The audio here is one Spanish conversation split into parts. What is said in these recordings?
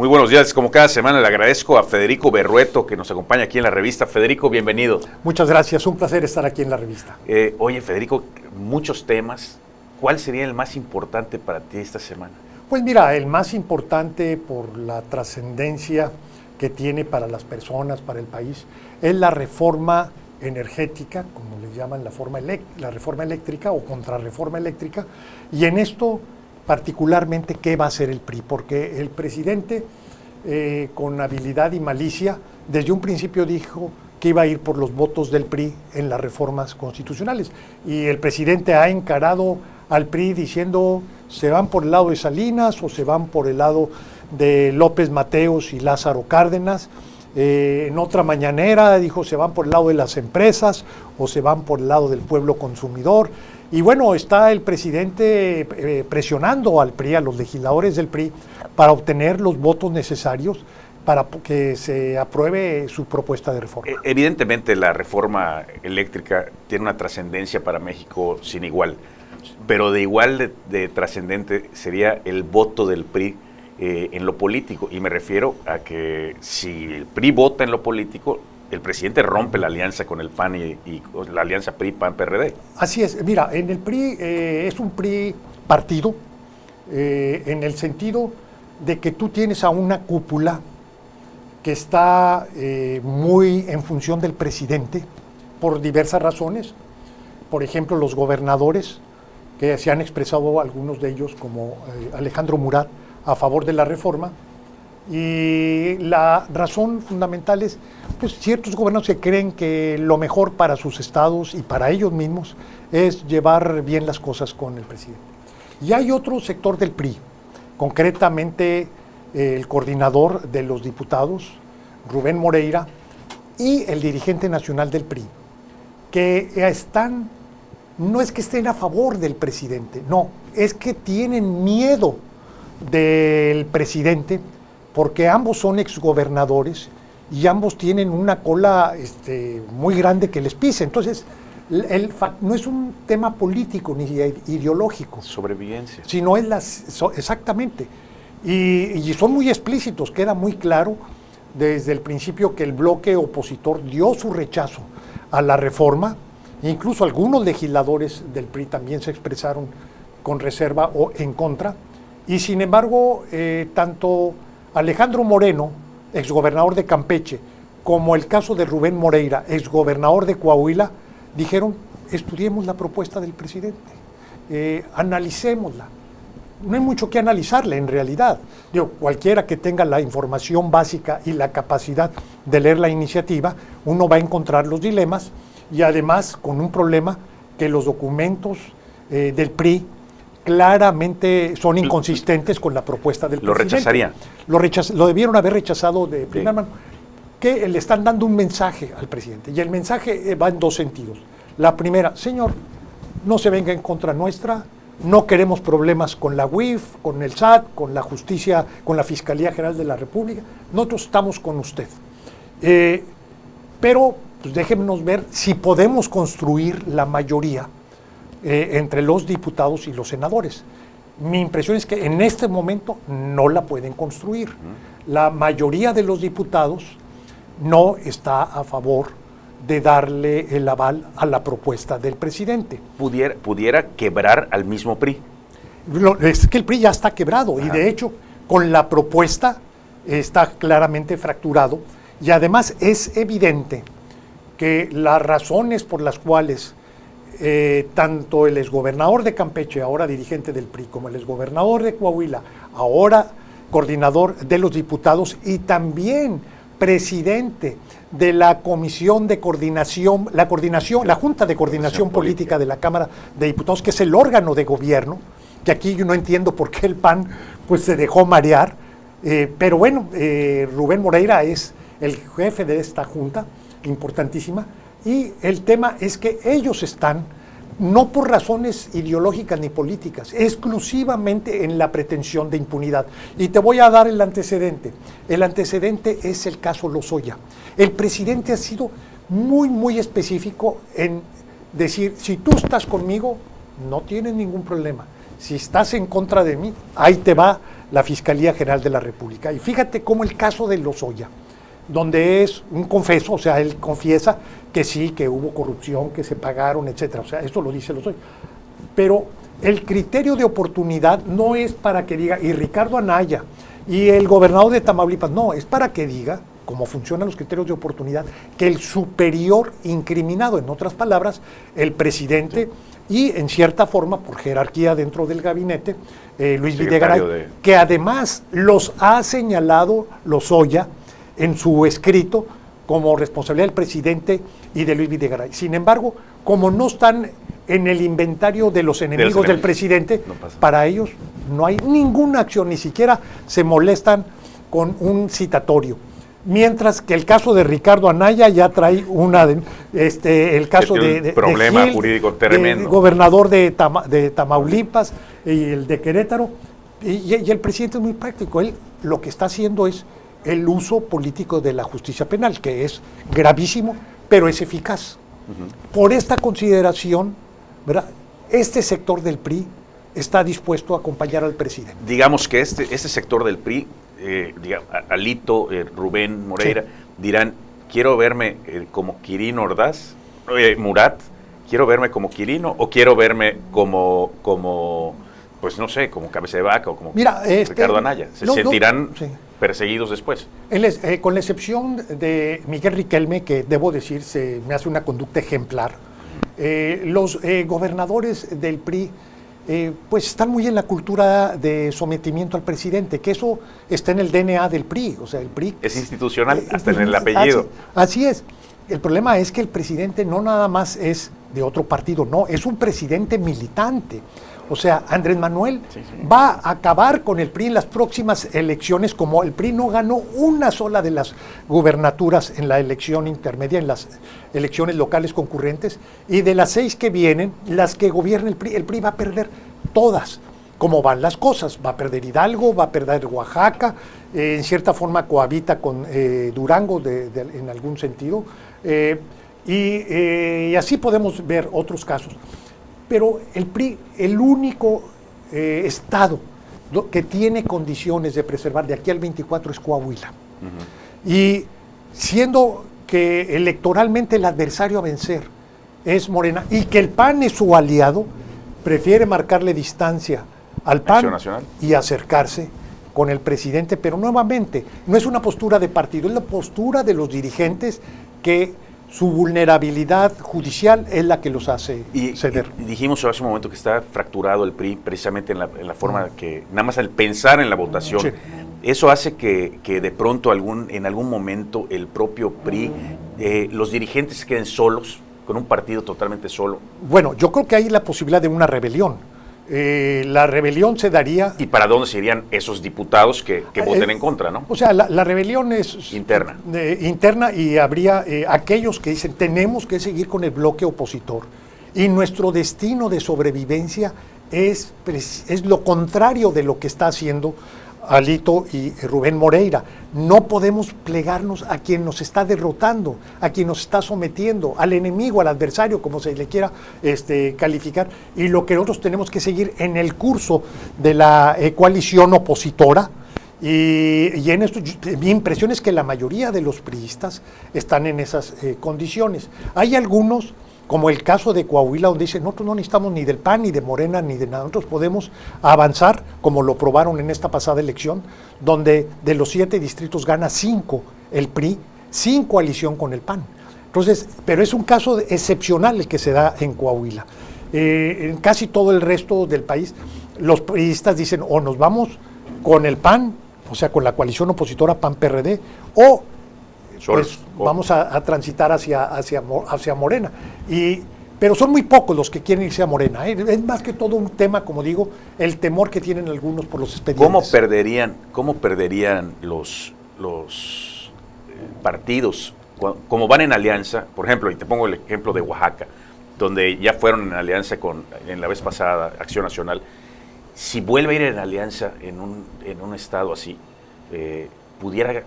Muy buenos días, como cada semana le agradezco a Federico Berrueto que nos acompaña aquí en la revista. Federico, bienvenido. Muchas gracias, un placer estar aquí en la revista. Oye, Federico, muchos temas. ¿Cuál sería el más importante para ti esta semana? Pues mira, el más importante por la trascendencia que tiene para las personas, para el país, es la reforma energética, como le llaman la reforma eléctrica o contrarreforma eléctrica, y en esto particularmente qué va a hacer el PRI, porque el presidente con habilidad y malicia desde un principio dijo que iba a ir por los votos del PRI en las reformas constitucionales, y el presidente ha encarado al PRI diciendo se van por el lado de Salinas o se van por el lado de López Mateos y Lázaro Cárdenas. En otra mañanera dijo se van por el lado de las empresas o se van por el lado del pueblo consumidor. Y bueno, está el presidente presionando al PRI, a los legisladores del PRI, para obtener los votos necesarios para que se apruebe su propuesta de reforma. Evidentemente la reforma eléctrica tiene una trascendencia para México sin igual, pero de igual de trascendente sería el voto del PRI en lo político, y me refiero a que si el PRI vota en lo político, el presidente rompe la alianza con el PAN y la alianza PRI-PAN-PRD. Así es, mira, en el PRI es un PRI partido, en el sentido de que tú tienes a una cúpula que está muy en función del presidente por diversas razones. Por ejemplo, los gobernadores, que se han expresado algunos de ellos como Alejandro Murat a favor de la reforma, y la razón fundamental es pues ciertos gobernadores que creen que lo mejor para sus estados y para ellos mismos es llevar bien las cosas con el presidente. Y hay otro sector del PRI, concretamente el coordinador de los diputados, Rubén Moreira, y el dirigente nacional del PRI, que no es que estén a favor del presidente, no, es que tienen miedo del presidente, porque ambos son exgobernadores y ambos tienen una cola muy grande que les pise. Entonces, no es un tema político ni ideológico. Sobrevivencia. Sino exactamente. Y son muy explícitos, queda muy claro desde el principio que el bloque opositor dio su rechazo a la reforma. Incluso algunos legisladores del PRI también se expresaron con reserva o en contra. Y sin embargo, tanto Alejandro Moreno, exgobernador de Campeche, como el caso de Rubén Moreira, exgobernador de Coahuila, dijeron, estudiemos la propuesta del presidente, analicémosla. No hay mucho que analizarle en realidad. Cualquiera que tenga la información básica y la capacidad de leer la iniciativa, uno va a encontrar los dilemas, y además con un problema que los documentos del PRI claramente son inconsistentes con la propuesta del presidente. ¿Lo rechazaría? Lo debieron haber rechazado de primera mano, que le están dando un mensaje al presidente, y el mensaje va en dos sentidos. La primera, señor, no se venga en contra nuestra, no queremos problemas con la UIF, con el SAT, con la justicia, con la Fiscalía General de la República, nosotros estamos con usted. Pero pues, déjenos ver si podemos construir la mayoría entre los diputados y los senadores. Mi impresión es que en este momento no la pueden construir. La mayoría de los diputados no está a favor de darle el aval a la propuesta del presidente. ¿Pudiera quebrar al mismo PRI? Es que el PRI ya está quebrado. Ajá. Y de hecho con la propuesta está claramente fracturado, y además es evidente que las razones por las cuales tanto el exgobernador de Campeche, ahora dirigente del PRI, como el exgobernador de Coahuila, ahora coordinador de los diputados y también presidente de la Comisión de Coordinación, la Junta de Coordinación Política de la Cámara de Diputados, que es el órgano de gobierno, que aquí yo no entiendo por qué el PAN pues se dejó marear, pero bueno, Rubén Moreira es el jefe de esta junta, importantísima, y el tema es que ellos están, no por razones ideológicas ni políticas, exclusivamente en la pretensión de impunidad. Y te voy a dar el antecedente. El antecedente es el caso Lozoya. El presidente ha sido muy específico en decir, si tú estás conmigo, no tienes ningún problema. Si estás en contra de mí, ahí te va la Fiscalía General de la República. Y fíjate cómo el caso de Lozoya, donde es un confeso, o sea, él confiesa que sí, que hubo corrupción, que se pagaron, etcétera. O sea, eso lo dice Lozoya. Pero el criterio de oportunidad no es para que diga, y Ricardo Anaya, y el gobernador de Tamaulipas, no, es para que diga, como funcionan los criterios de oportunidad, que el superior incriminado, en otras palabras, el presidente, y en cierta forma, por jerarquía dentro del gabinete, Luis Videgaray, que además los ha señalado Lozoya en su escrito como responsabilidad del presidente y de Luis Videgaray. Sin embargo, como no están en el inventario de los enemigos del presidente, no para ellos no hay ninguna acción, ni siquiera se molestan con un citatorio. Mientras que el caso de Ricardo Anaya ya trae el caso de problema Gil, jurídico tremendo, gobernador de Tamaulipas y el de Querétaro, y el presidente es muy práctico. Él lo que está haciendo es el uso político de la justicia penal, que es gravísimo, pero es eficaz. Por esta consideración, ¿verdad?, este sector del PRI está dispuesto a acompañar al presidente. Digamos que este sector del PRI, Alito, Rubén Moreira, sí, dirán, quiero verme como Quirino Ordaz, Murat, quiero verme como Quirino o quiero verme como pues no sé, como Cabeza de Vaca o como Ricardo Anaya. Se sentirán perseguidos después. Con la excepción de Miguel Riquelme, que debo decir se me hace una conducta ejemplar, los gobernadores del PRI pues están muy en la cultura de sometimiento al presidente, que eso está en el DNA del PRI. O sea, el PRI es institucional, hasta en el apellido. Así es. El problema es que el presidente no nada más es de otro partido, no, es un presidente militante. O sea, Andrés Manuel va a acabar con el PRI en las próximas elecciones, como el PRI no ganó una sola de las gubernaturas en la elección intermedia, en las elecciones locales concurrentes, y de las 6 que vienen, las que gobierna el PRI va a perder todas. ¿Cómo van las cosas? Va a perder Hidalgo, va a perder Oaxaca, en cierta forma cohabita con Durango en algún sentido, y así podemos ver otros casos. Pero el PRI, el único estado que tiene condiciones de preservar de aquí al 24 es Coahuila. Y siendo que electoralmente el adversario a vencer es Morena y que el PAN es su aliado, prefiere marcarle distancia al PAN y acercarse con el presidente. Pero nuevamente, no es una postura de partido, es la postura de los dirigentes que su vulnerabilidad judicial es la que los hace ceder. Y dijimos hace un momento que está fracturado el PRI precisamente en la forma que, nada más al pensar en la votación, eso hace que de pronto en algún momento el propio PRI, los dirigentes se queden solos, con un partido totalmente solo. Bueno, yo creo que hay la posibilidad de una rebelión. La rebelión se daría... ¿Y para dónde se irían esos diputados que voten en contra, no? O sea, la rebelión es... Interna. Interna, y habría aquellos que dicen, tenemos que seguir con el bloque opositor. Y nuestro destino de sobrevivencia es lo contrario de lo que está haciendo Alito y Rubén Moreira. No podemos plegarnos a quien nos está derrotando, a quien nos está sometiendo, al enemigo, al adversario, como se le quiera calificar. Y lo que nosotros tenemos que seguir en el curso de la coalición opositora. Y en esto, mi impresión es que la mayoría de los priistas están en esas condiciones. Hay algunos, como el caso de Coahuila, donde dicen, nosotros no necesitamos ni del PAN, ni de Morena, ni de nada, nosotros podemos avanzar, como lo probaron en esta pasada elección, donde de los 7 distritos gana 5 el PRI, sin coalición con el PAN. Entonces, pero es un caso excepcional el que se da en Coahuila. En casi todo el resto del país, los priistas dicen, o nos vamos con el PAN, o sea, con la coalición opositora PAN-PRD, o pues vamos a transitar hacia Morena. Pero son muy pocos los que quieren irse a Morena. Es más que todo un tema, como digo, el temor que tienen algunos por los expedientes. ¿Cómo perderían los partidos, como van en alianza? Por ejemplo, y te pongo el ejemplo de Oaxaca, donde ya fueron en alianza en la vez pasada, Acción Nacional. Si vuelve a ir en alianza en un estado así, ¿pudiera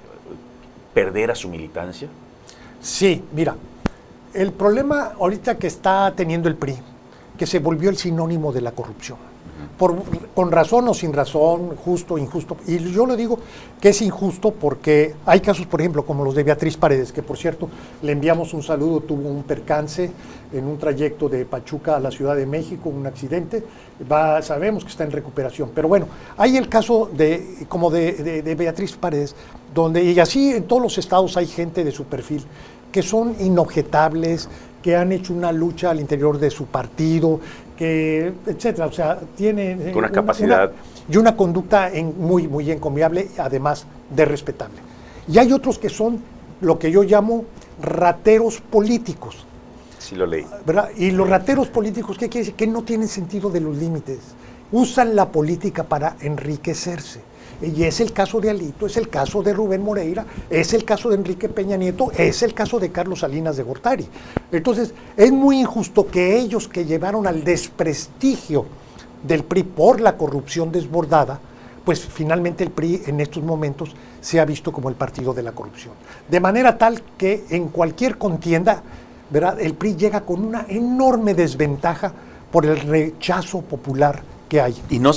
perder a su militancia? Sí, mira, el problema ahorita que está teniendo el PRI, que se volvió el sinónimo de la corrupción. con razón o sin razón, justo, injusto. Y yo le digo que es injusto porque hay casos, por ejemplo, como los de Beatriz Paredes, que por cierto le enviamos un saludo, tuvo un percance en un trayecto de Pachuca a la Ciudad de México, un accidente, sabemos que está en recuperación. Pero bueno, hay el caso de Beatriz Paredes, donde, y así en todos los estados hay gente de su perfil, que son inobjetables, que han hecho una lucha al interior de su partido, que, etcétera, o sea, tiene una capacidad y una conducta muy, muy encomiable, además de respetable. Y hay otros que son lo que yo llamo rateros políticos. Sí lo leí. ¿Verdad? Y los rateros políticos, ¿qué quiere decir? Que no tienen sentido de los límites. Usan la política para enriquecerse. Y es el caso de Alito, es el caso de Rubén Moreira, es el caso de Enrique Peña Nieto, es el caso de Carlos Salinas de Gortari. Entonces, es muy injusto que ellos que llevaron al desprestigio del PRI por la corrupción desbordada, pues finalmente el PRI en estos momentos se ha visto como el partido de la corrupción. De manera tal que en cualquier contienda, ¿verdad?, el PRI llega con una enorme desventaja por el rechazo popular que hay. Y no,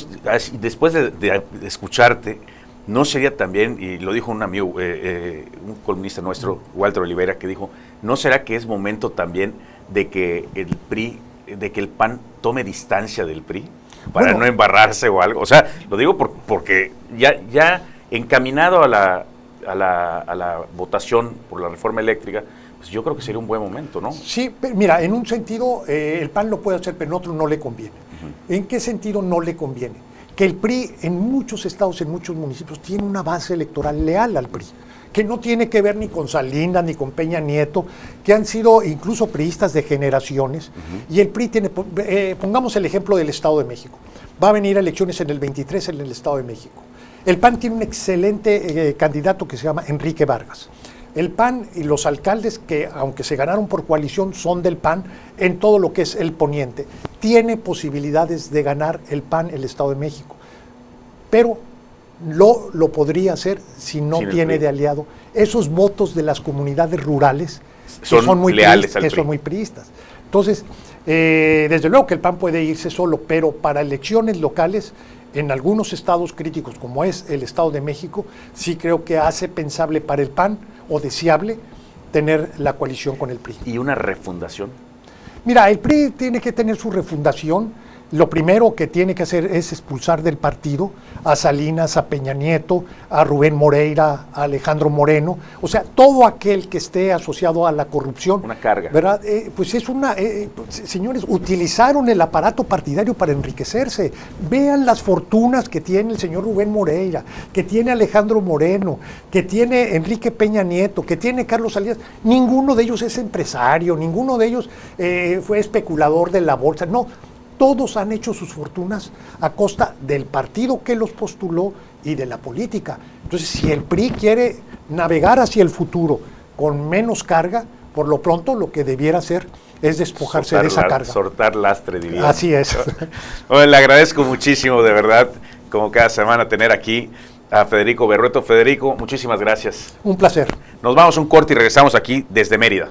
después de escucharte, ¿no sería también, y lo dijo un amigo, un columnista nuestro, Walter Olivera, que dijo, ¿no será que es momento también de que el PRI, de que el PAN tome distancia del PRI para no embarrarse o algo? O sea, lo digo porque ya encaminado a la votación por la reforma eléctrica, pues yo creo que sería un buen momento, ¿no? Sí, mira, en un sentido el PAN lo puede hacer, pero en otro no le conviene. ¿En qué sentido no le conviene? Que el PRI en muchos estados, en muchos municipios, tiene una base electoral leal al PRI, que no tiene que ver ni con Salinas ni con Peña Nieto, que han sido incluso priistas de generaciones, y el PRI tiene, pongamos el ejemplo del Estado de México, va a venir a elecciones en el 23 en el Estado de México. El PAN tiene un excelente candidato que se llama Enrique Vargas. El PAN y los alcaldes que, aunque se ganaron por coalición, son del PAN en todo lo que es el poniente. Tiene posibilidades de ganar el PAN el Estado de México, pero lo podría hacer si no tiene de aliado esos votos de las comunidades rurales que son muy leales al PRI. Son muy priistas. Entonces, desde luego que el PAN puede irse solo, pero para elecciones locales, en algunos estados críticos, como es el Estado de México, sí creo que hace pensable para el PAN o deseable tener la coalición con el PRI. ¿Y una refundación? Mira, el PRI tiene que tener su refundación. Lo primero que tiene que hacer es expulsar del partido a Salinas, a Peña Nieto, a Rubén Moreira, a Alejandro Moreno, o sea, todo aquel que esté asociado a la corrupción. Una carga. ¿Verdad? Pues es señores, utilizaron el aparato partidario para enriquecerse. Vean las fortunas que tiene el señor Rubén Moreira, que tiene Alejandro Moreno, que tiene Enrique Peña Nieto, que tiene Carlos Salinas. Ninguno de ellos es empresario, ninguno de ellos fue especulador de la bolsa, no. Todos han hecho sus fortunas a costa del partido que los postuló y de la política. Entonces, si el PRI quiere navegar hacia el futuro con menos carga, por lo pronto lo que debiera hacer es despojarse de esa carga. Soltar lastre, diría. Así es. Bueno, le agradezco muchísimo, de verdad, como cada semana, tener aquí a Federico Berrueto. Federico, muchísimas gracias. Un placer. Nos vamos a un corte y regresamos aquí desde Mérida.